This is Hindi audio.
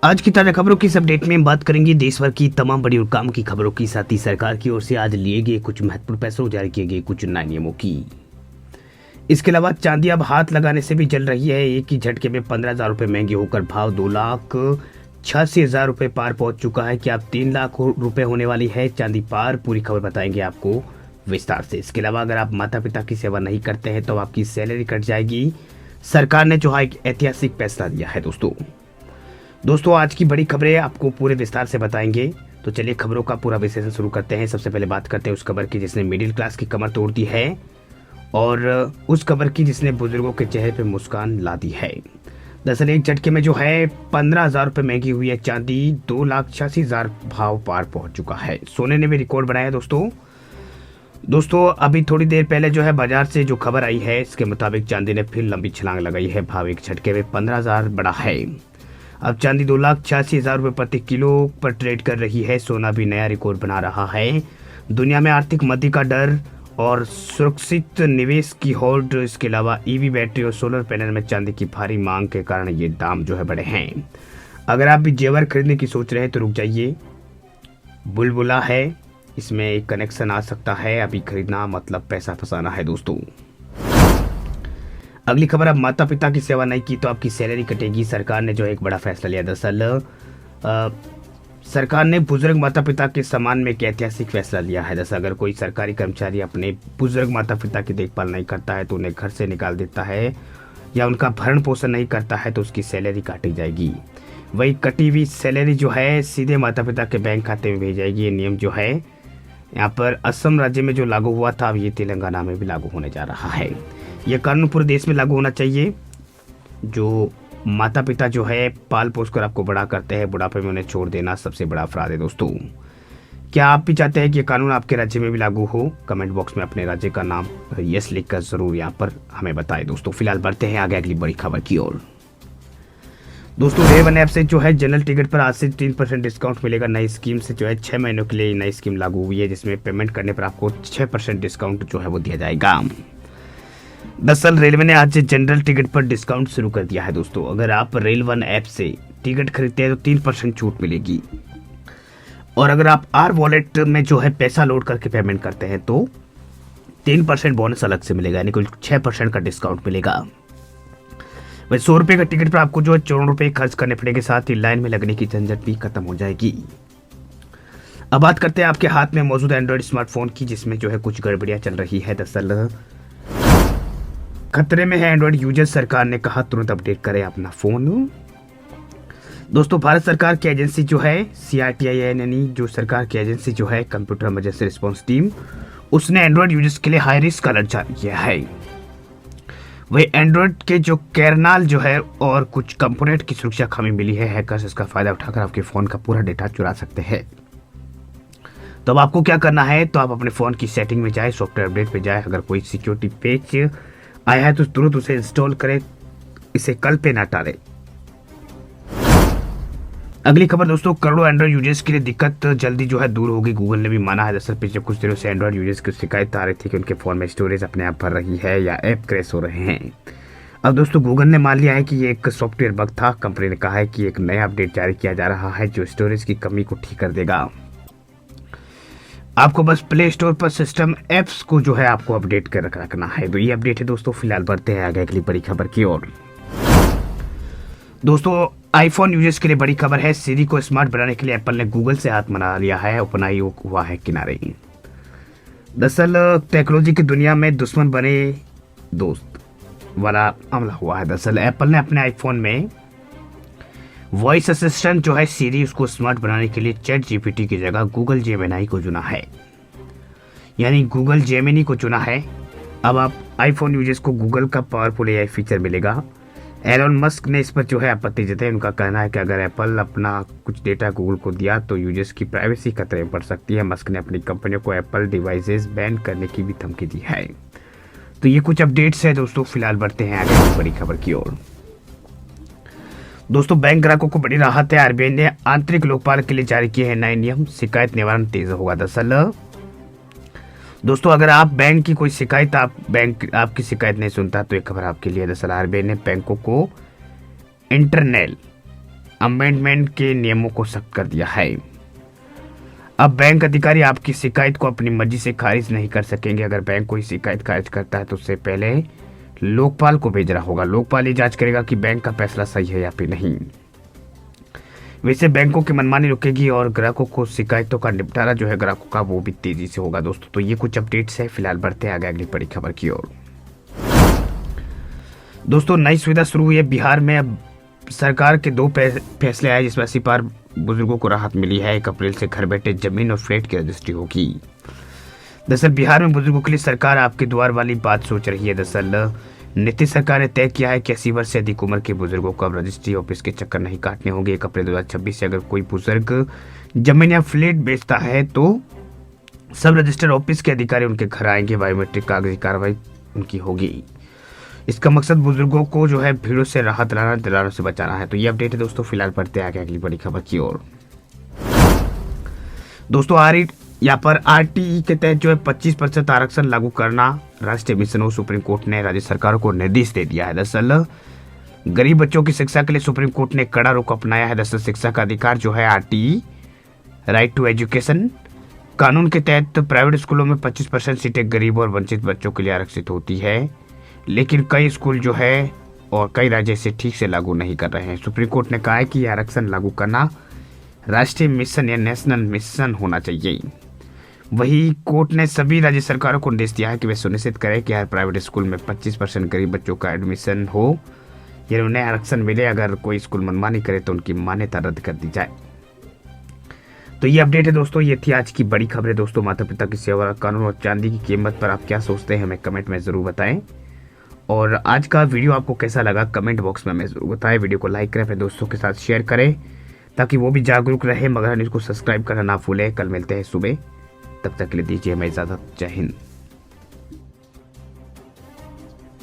आज की ताजा खबरों की इस अपडेट में हम बात करेंगे देश भर की तमाम बड़ी और काम की खबरों की, साथ ही सरकार की ओर से आज लिए गए कुछ महत्वपूर्ण फैसलों, जारी किए गए कुछ नए नियमों की। इसके अलावा चांदी अब हाथ लगाने से भी जल रही है। एक ही झटके में 15,000 रुपए महंगी होकर भाव 2,86,000 रुपए पार पहुंच चुका है। क्या अब 3 लाख रुपए होने वाली है चांदी पार? पूरी खबर बताएंगे आपको विस्तार से। इसके अलावा अगर आप माता पिता की सेवा नहीं करते हैं तो आपकी सैलरी कट जाएगी। सरकार ने जो है एक ऐतिहासिक फैसला लिया है। दोस्तों आज की बड़ी खबरें आपको पूरे विस्तार से बताएंगे, तो चलिए खबरों का पूरा विश्लेषण शुरू करते हैं। सबसे पहले बात करते हैं उस खबर की जिसने मिडिल क्लास की कमर तोड़ दी है, और उस खबर की जिसने बुजुर्गों के चेहरे पे मुस्कान ला दी है। दरअसल एक झटके में जो है 15,000 रुपए महंगी हुई है चांदी, 2,86,000 भाव पार पहुंच चुका है। सोने ने भी रिकॉर्ड बनाया दोस्तों अभी थोड़ी देर पहले जो है बाजार से जो खबर आई है, इसके मुताबिक चांदी ने फिर लंबी छलांग लगाई है। भाव एक झटके में 15,000 बढ़ा है। अब चांदी 2,86,000 रुपये प्रति किलो पर ट्रेड कर रही है। सोना भी नया रिकॉर्ड बना रहा है। दुनिया में आर्थिक मंदी का डर और सुरक्षित निवेश की होड़, इसके अलावा ईवी बैटरी और सोलर पैनल में चांदी की भारी मांग के कारण ये दाम जो है बढ़े हैं। अगर आप भी जेवर खरीदने की सोच रहे हैं तो रुक जाइए, बुलबुला है, इसमें एक कनेक्शन आ सकता है। अभी खरीदना मतलब पैसा फंसाना है दोस्तों। अगली खबर, अब माता पिता की सेवा नहीं की तो आपकी सैलरी कटेगी। सरकार ने जो एक बड़ा फैसला लिया। दरअसल सरकार ने बुजुर्ग माता पिता के सम्मान में एक ऐतिहासिक फैसला लिया है। दरअसल अगर कोई सरकारी कर्मचारी अपने बुजुर्ग माता पिता की देखभाल नहीं करता है तो उन्हें घर से निकाल देता है या उनका भरण पोषण नहीं करता है तो उसकी सैलरी काटी जाएगी। वही कटी हुई सैलरी जो है सीधे माता पिता के बैंक खाते में भेजी जाएगी। ये नियम जो है यहाँ पर असम राज्य में जो लागू हुआ था, अब ये तेलंगाना में भी लागू होने जा रहा है। यह कानून पूरे देश में लागू होना चाहिए। जो माता पिता जो है पाल पोस कर आपको बड़ा करते हैं, बुढ़ापे में उन्हें छोड़ देना सबसे बड़ा अपराध है दोस्तों। क्या आप भी चाहते हैं कि यह कानून आपके राज्य में भी लागू हो? कमेंट बॉक्स में अपने राज्य का नाम यस लिखकर जरूर यहाँ पर हमें बताएं दोस्तों। फिलहाल बढ़ते हैं आगे अगली बड़ी खबर की ओर। दोस्तों रेवन ऐप से जो है जनरल टिकट पर आज से 3% डिस्काउंट मिलेगा। नई स्कीम से जो है 6 महीनों के लिए नई स्कीम लागू हुई है, जिसमें पेमेंट करने पर आपको 6% डिस्काउंट जो है वो दिया जाएगा। दरअसल रेलवे ने आज से जनरल टिकट पर डिस्काउंट शुरू कर दिया है दोस्तों। अगर आप रेल1 ऐप से टिकट खरीदते हैं तो 3% छूट मिलेगी, और अगर आप आर वॉलेट में जो है पैसा लोड करके पेमेंट करते हैं तो 3% बोनस अलग से मिलेगा, यानी कुल 6% का डिस्काउंट मिलेगा। वही 100 रुपये का टिकट पर आपको जो है 54 रुपये खर्च करने पड़ेंगे, साथ ही लाइन में लगने की झंझट भी खत्म हो जाएगी। अब बात करते हैं आपके हाथ में मौजूद एंड्रॉइड स्मार्टफोन की, जिसमें जो है कुछ गड़बड़ियां चल रही है। दरअसल खतरे में है एंड्रॉइड यूजर, सरकार ने कहा तुरंत अपडेट करें अपना फोन। दोस्तों भारत सरकार की एजेंसी जो है CRTI यानी जो सरकार की एजेंसी जो है कंप्यूटर इमरजेंसी रिस्पांस टीम, उसने एंड्रॉइड यूजर्स के लिए हाई रिस्क अलर्ट जारी किया है। वही एंड्रॉइड के जो कर्नेल जो है और कुछ कंपोनेंट की सुरक्षा खामी मिली है। हैकर्स इसका फायदा उठाकर आपके फोन का पूरा डेटा चुरा सकते हैं। तो अब आपको क्या करना है, तो आप अपने फोन की सेटिंग में जाए, सॉफ्टवेयर अपडेट पे जाए। अगर कोई सिक्योरिटी पेज आया है तो तुरंत उसे इंस्टॉल करें, इसे कल पे ना टालें। अगली खबर दोस्तों, करोड़ों एंड्रॉइड यूजर्स के लिए दिक्कत जल्दी जो है दूर होगी, गूगल ने भी माना है। दरअसल पिछले कुछ दिनों से एंड्रॉइड यूजर्स की शिकायत आ रही थी कि उनके फोन में स्टोरेज अपने आप भर रही है या ऐप क्रैश हो रहे हैं। अब दोस्तों गूगल ने मान लिया है कि ये एक सॉफ्टवेयर बग था। कंपनी ने कहा है कि एक नया अपडेट जारी किया जा रहा है जो स्टोरेज की कमी को ठीक कर देगा। आपको बस प्ले स्टोर पर सिस्टम एप्स को जो है आपको अपडेट कर रखना है। तो ये अपडेट है दोस्तों। फिलहाल बढ़ते हैं आगे अगली बड़ी खबर की ओर। दोस्तों आईफोन यूजर्स के लिए बड़ी खबर है। सीरी को स्मार्ट बनाने के लिए एप्पल ने गूगल से हाथ मिला लिया है। ओपनआई हुआ है किनारे। दरअसल टेक्नोलॉजी की दुनिया में दुश्मन बने दोस्त वाला हमला हुआ है। दरअसल एप्पल ने अपने आईफोन में वॉइस असिस्टेंट जो है सीरी, उसको स्मार्ट बनाने के लिए चैट जीपीटी की जगह गूगल जेमिनी को चुना है, यानी गूगल जेमिनी को चुना है। अब आप आईफोन यूजर्स को गूगल का पावरफुल एआई फीचर मिलेगा। एलोन मस्क ने इस पर जो है आपत्ति जताई। उनका कहना है कि अगर एप्पल अपना कुछ डेटा गूगल को दिया तो यूजर्स की प्राइवेसी खतरे में पड़ सकती है। मस्क ने अपनी कंपनियों को एप्पल डिवाइसेस बैन करने की भी धमकी दी है। तो ये कुछ अपडेट्स है दोस्तों। फिलहाल बढ़ते हैं आगे बड़ी खबर की ओर। दोस्तों बैंक ग्राहकों को बड़ी राहत है। आरबीआई ने आंतरिक लोकपाल के लिए जारी किए हैं नए नियम, शिकायत निवारण तेज होगा। दरअसल दोस्तों अगर आप बैंक की कोई शिकायत, बैंक आपकी शिकायत नहीं सुनता तो एक खबर आपके लिए। दरअसल आरबीआई ने बैंकों को इंटरनल अमेंडमेंट के नियमों को सख्त कर दिया है। अब बैंक अधिकारी आपकी शिकायत को अपनी मर्जी से खारिज नहीं कर सकेंगे। अगर बैंक कोई शिकायत खारिज करता है तो उससे पहले लोकपाल को भेजना होगा। लोकपाल ये जांच करेगा कि बैंक का फैसला सही है या फिर नहीं। वैसे बैंकों की मनमानी रुकेगी और ग्राहकों को शिकायतों का निपटारा जो है ग्राहकों का वो भी तेजी से होगा। दोस्तों तो ये कुछ अपडेट्स है। फिलहाल बढ़ते हैं आगे अगली बड़ी खबर की ओर। दोस्तों नई सुविधा शुरू हुई है बिहार में। अब सरकार के 2 फैसले आए जिसमें 80 पार बुजुर्गों को राहत मिली है। 1 अप्रैल से घर बैठे जमीन और फ्लैट की रजिस्ट्री होगी। दरअसल बिहार में बुजुर्गों के लिए सरकार आपके द्वार वाली बात सोच रही है। दरअसल नीतीश सरकार ने तय किया है कि 80 वर्ष से अधिक उम्र के बुजुर्गों को अब रजिस्ट्री ऑफिस के चक्कर नहीं काटने होंगे। 1 अप्रैल 2026 से अगर कोई बुजुर्ग जमीन या फ्लैट बेचता है तो सब रजिस्टर ऑफिस के अधिकारी उनके घर आएंगे। बायोमेट्रिक कागजी कार्रवाई उनकी होगी। इसका मकसद बुजुर्गों को जो है भीड़ों से राहत दिलाने से बचाना है। तो ये अपडेट है दोस्तों। फिलहाल बढ़ते आगे अगली बड़ी खबर की ओर। दोस्तों यहाँ पर आरटीई के तहत जो है 25% आरक्षण लागू करना राष्ट्रीय मिशन हो। सुप्रीम कोर्ट ने राज्य सरकारों को निर्देश दे दिया है। दरअसल गरीब बच्चों की शिक्षा के लिए सुप्रीम कोर्ट ने कड़ा रुख अपनाया है। दरअसल शिक्षा का अधिकार जो है आरटीई राइट टू एजुकेशन कानून के तहत प्राइवेट स्कूलों में 25% सीटें गरीब और वंचित बच्चों के लिए आरक्षित होती है। लेकिन कई स्कूल जो है और कई राज्य इसे ठीक से लागू नहीं कर रहे हैं। सुप्रीम कोर्ट ने कहा है कि आरक्षण लागू करना राष्ट्रीय मिशन या नेशनल मिशन होना चाहिए। वही कोर्ट ने सभी राज्य सरकारों को निर्देश दिया है कि वे सुनिश्चित करें कि हर प्राइवेट स्कूल में 25% गरीब बच्चों का एडमिशन हो या उन्हें आरक्षण मिले। अगर कोई स्कूल मनमानी करे तो उनकी मान्यता रद्द कर दी जाए। तो ये अपडेट है दोस्तों। ये थी आज की बड़ी खबरें। दोस्तों माता पिता की सेवा कानून और चांदी की कीमत पर आप क्या सोचते हैं हमें कमेंट में जरूर बताएं। और आज का वीडियो आपको कैसा लगा कमेंट बॉक्स में हमें जरूर बताएं। वीडियो को लाइक करें, अपने दोस्तों के साथ शेयर करें ताकि वो भी जागरूक रहे। मगर न्यूज़ को सब्सक्राइब करना ना भूलें। कल मिलते हैं सुबह, तब तक के लिए दीजिए हमें इजाज़त। जय हिंद।